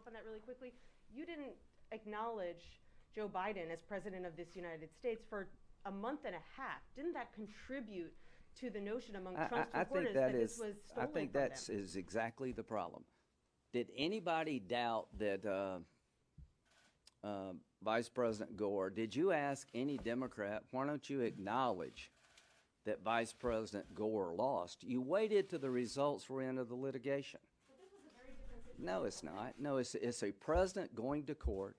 up on that really quickly. You didn't acknowledge Joe Biden as president of this United States for a month and a half. Didn't that contribute to the notion among Trump's supporters that this was stolen I think from that them? is exactly the problem. Did anybody doubt that Vice President Gore, did you ask any Democrat, why don't you acknowledge that Vice President Gore lost? You waited till the results were in of the litigation. But this was a very different situation. No, it's not. No, it's a president going to court,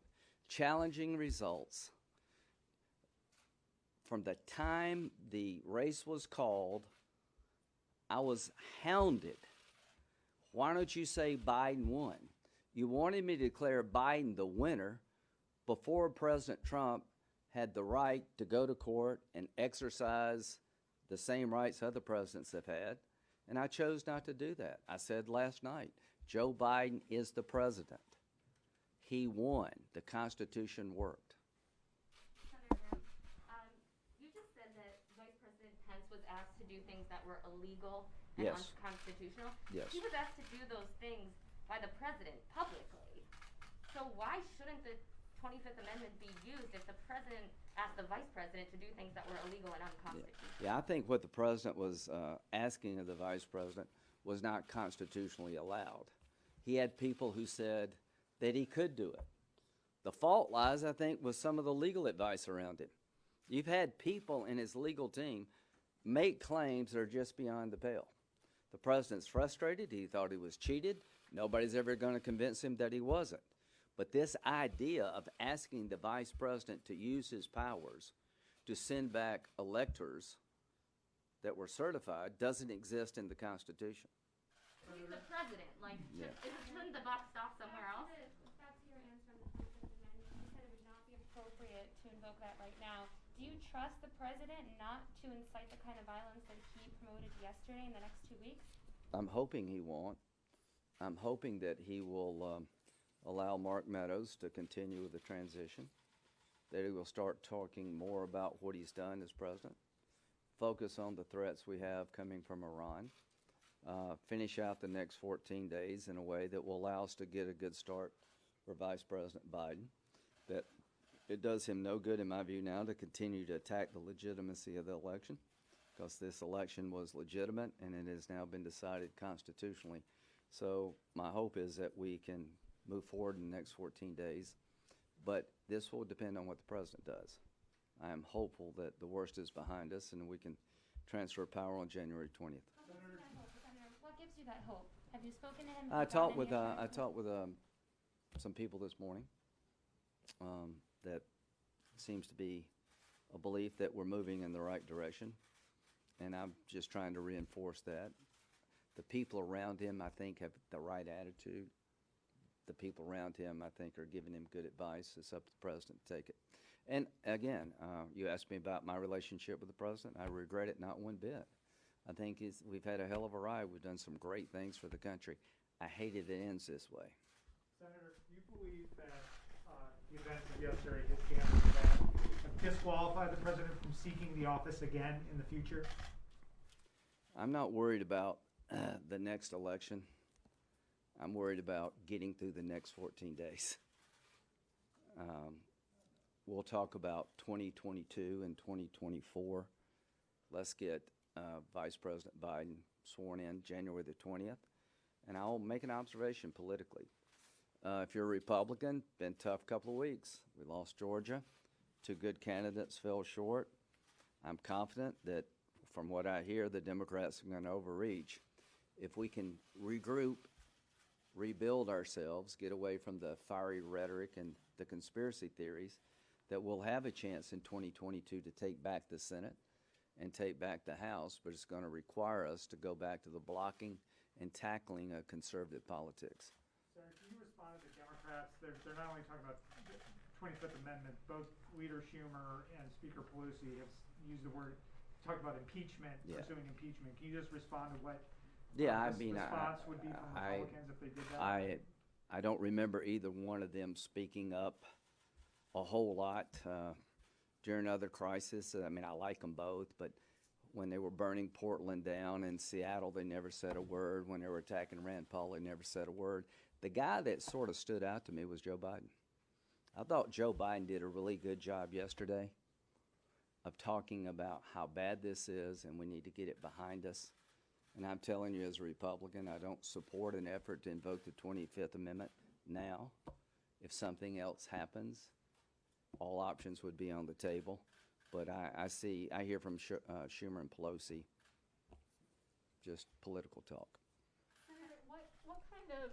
challenging results. From the time the race was called, I was hounded. Why don't you say Biden won? You wanted me to declare Biden the winner before President Trump had the right to go to court and exercise the same rights other presidents have had, and I chose not to do that. I said last night, Joe Biden is the president. He won. The Constitution worked. Senator Graham, you just said that Vice President Pence was asked to do things that were illegal and Yes. unconstitutional. Yes. He was asked to do those things by the president publicly. So why shouldn't the 25th Amendment be used if the president asked the vice president to do things that were illegal and unconstitutional? Yeah, I think what the president was asking of the vice president was not constitutionally allowed. He had people who said that he could do it. The fault lies, I think, with some of the legal advice around him. You've had people in his legal team make claims that are just beyond the pale. The president's frustrated. He thought he was cheated. Nobody's ever going to convince him that he wasn't. But this idea of asking the vice president to use his powers to send back electors that were certified doesn't exist in the Constitution. He's the president. Like, Yeah. shouldn't the buck stop somewhere else? Back to your answer on the 25th Amendment, you said it would not be appropriate to invoke that right now. Do you trust the president not to incite the kind of violence that he promoted yesterday in the next 2 weeks? I'm hoping he won't. I'm hoping that he will allow Mark Meadows to continue with the transition, that he will start talking more about what he's done as president, focus on the threats we have coming from Iran, finish out the next 14 days in a way that will allow us to get a good start for Vice President Biden, that it does him no good, in my view, now to continue to attack the legitimacy of the election, because this election was legitimate and it has now been decided constitutionally. So my hope is that we can move forward in the next 14 days, but this will depend on what the president does. I am hopeful that the worst is behind us and we can transfer power on January 20th. What gives you that hope? Have you spoken to him? I about talked any with of some people this morning. That seems to be a belief that we're moving in the right direction, and I'm just trying to reinforce that. The people around him, I think, have the right attitude. The people around him, I think, are giving him good advice. It's up to the president to take it. And again, you asked me about my relationship with the president. I regret it not one bit. I think we've had a hell of a ride. We've done some great things for the country. I hate it ends this way. Senator, do you believe that the events of yesterday, his gambling event, have disqualified the president from seeking the office again in the future? I'm not worried about the next election. I'm worried about getting through the next 14 days. We'll talk about 2022 and 2024. Let's get Vice President Biden sworn in January the 20th, and I'll make an observation politically. If you're a Republican, been a tough couple of weeks. We lost Georgia. Two good candidates fell short. I'm confident that, from what I hear, the Democrats are going to overreach. If we can regroup, rebuild ourselves, get away from the fiery rhetoric and the conspiracy theories, that we'll have a chance in 2022 to take back the Senate and take back the House, but it's going to require us to go back to the blocking and tackling of conservative politics. Senator, can you respond to the Democrats? They're not only talking about the 25th Amendment, both Leader Schumer and Speaker Pelosi have used the word, talked about impeachment, pursuing impeachment. Can you just respond to what response would be from Republicans if they did that? I don't remember either one of them speaking up a whole lot during other crises. I mean, I like them both, but When they were burning Portland down in Seattle, they never said a word. When they were attacking Rand Paul, they never said a word. The guy that sort of stood out to me was Joe Biden. I thought Joe Biden did a really good job yesterday of talking about how bad this is and we need to get it behind us. And I'm telling you, as a Republican, I don't support an effort to invoke the 25th Amendment now. If something else happens, all options would be on the table. But I hear from Schumer and Pelosi just political talk. Senator, what kind of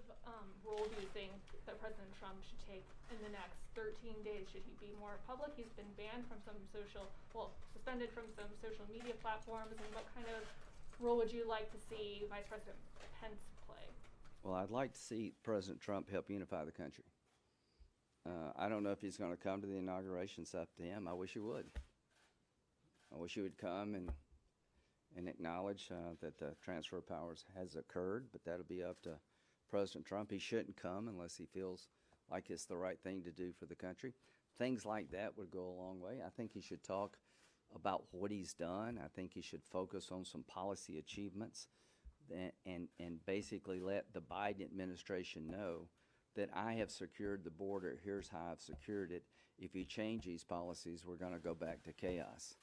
role do you think that President Trump should take in the next 13 days? Should he be more public? He's been banned from suspended from some social media platforms. And what kind of role would you like to see Vice President Pence play? Well, I'd like to see President Trump help unify the country. I don't know if he's going to come to the inauguration. It's up to him. I wish he would. I wish he would come and acknowledge that the transfer of powers has occurred, but that'll be up to President Trump. He shouldn't come unless he feels like it's the right thing to do for the country. Things like that would go a long way. I think he should talk about what he's done. I think he should focus on some policy achievements and basically let the Biden administration know that I have secured the border. Here's how I've secured it. If you change these policies, we're going to go back to chaos.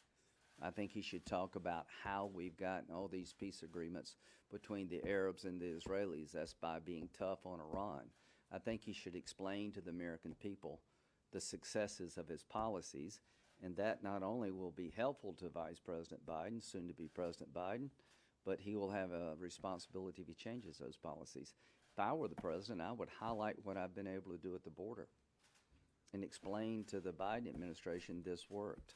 I think he should talk about how we've gotten all these peace agreements between the Arabs and the Israelis. That's by being tough on Iran. I think he should explain to the American people the successes of his policies, and that not only will be helpful to Vice President Biden, soon to be President Biden, but he will have a responsibility if he changes those policies. If I were the president, I would highlight what I've been able to do at the border and explain to the Biden administration this worked.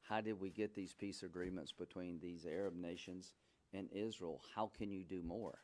How did we get these peace agreements between these Arab nations and Israel? How can you do more?